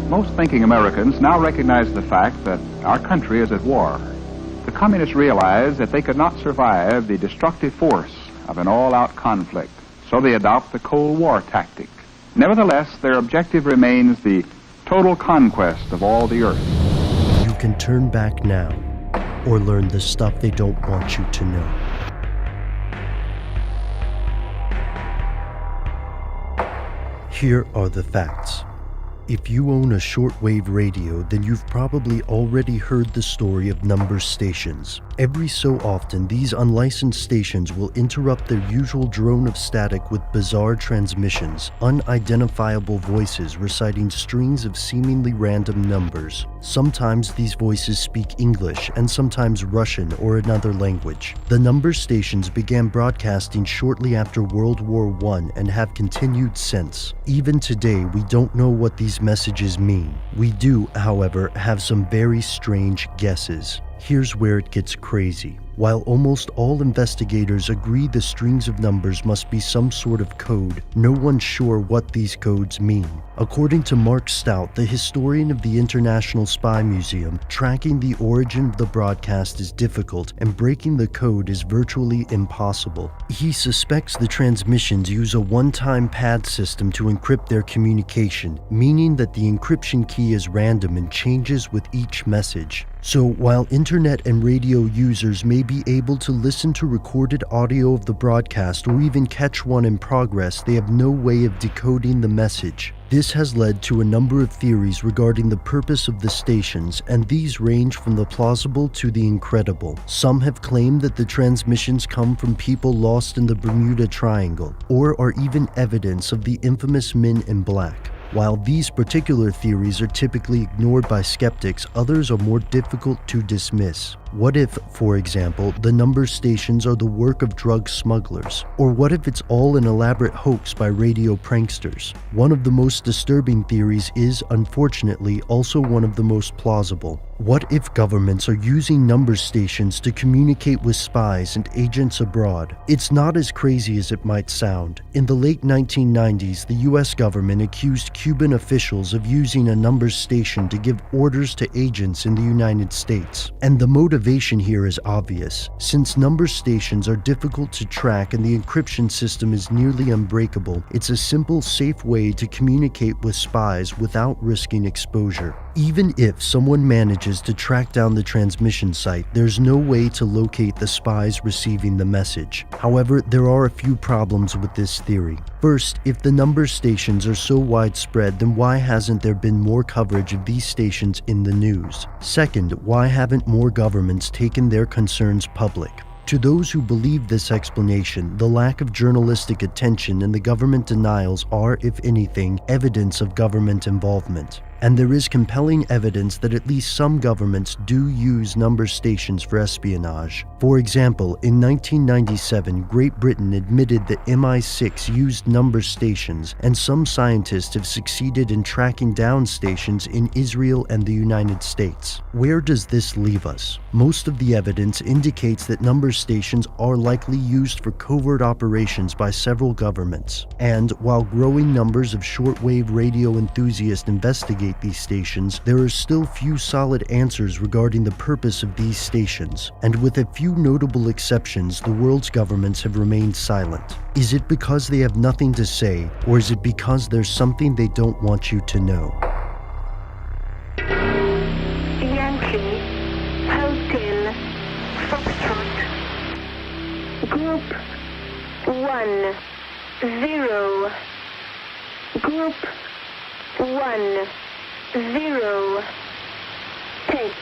Most thinking Americans now recognize the fact that our country is at war. The communists realize that they could not survive the destructive force of an all-out conflict, so they adopt the Cold War tactic. Nevertheless, their objective remains the total conquest of all the earth. You can turn back now, or learn the stuff they don't want you to know. Here are the facts. If you own a shortwave radio, then you've probably already heard the story of number stations. Every so often, these unlicensed stations will interrupt their usual drone of static with bizarre transmissions, unidentifiable voices reciting strings of seemingly random numbers. Sometimes these voices speak English and sometimes Russian or another language. The number stations began broadcasting shortly after World War I and have continued since. Even today, we don't know what these messages mean. We do, however, have some very strange guesses. Here's where it gets crazy. While almost all investigators agree the strings of numbers must be some sort of code, no one's sure what these codes mean. According to Mark Stout, the historian of the International Spy Museum, tracking the origin of the broadcast is difficult and breaking the code is virtually impossible. He suspects the transmissions use a one-time pad system to encrypt their communication, meaning that the encryption key is random and changes with each message. So while internet and radio users may be able to listen to recorded audio of the broadcast or even catch one in progress, they have no way of decoding the message. This has led to a number of theories regarding the purpose of the stations, and these range from the plausible to the incredible. Some have claimed that the transmissions come from people lost in the Bermuda Triangle, or are even evidence of the infamous Men in Black. While these particular theories are typically ignored by skeptics, others are more difficult to dismiss. What if, for example, the number stations are the work of drug smugglers? Or what if it's all an elaborate hoax by radio pranksters? One of the most disturbing theories is, unfortunately, also one of the most plausible. What if governments are using number stations to communicate with spies and agents abroad? It's not as crazy as it might sound. In the late 1990s, the US government accused Cuban officials of using a number station to give orders to agents in the United States. And the motivation here is obvious. Since number stations are difficult to track and the encryption system is nearly unbreakable, it's a simple, safe way to communicate with spies without risking exposure. Even if someone manages to track down the transmission site, there's no way to locate the spies receiving the message. However, there are a few problems with this theory. First, if the number stations are so widespread, then why hasn't there been more coverage of these stations in the news? Second, why haven't more governments taken their concerns public? To those who believe this explanation, the lack of journalistic attention and the government denials are, if anything, evidence of government involvement. And there is compelling evidence that at least some governments do use number stations for espionage. For example, in 1997, Great Britain admitted that MI6 used number stations, and some scientists have succeeded in tracking down stations in Israel and the United States. Where does this leave us? Most of the evidence indicates that number stations are likely used for covert operations by several governments. And while growing numbers of shortwave radio enthusiasts investigate these stations, there are still few solid answers regarding the purpose of these stations, and with a few notable exceptions, the world's governments have remained silent. Is it because they have nothing to say, or is it because there's something they don't want you to know? Yankee, Hotel, Foxtrot, Group 1, 0, Group 1, 0, text,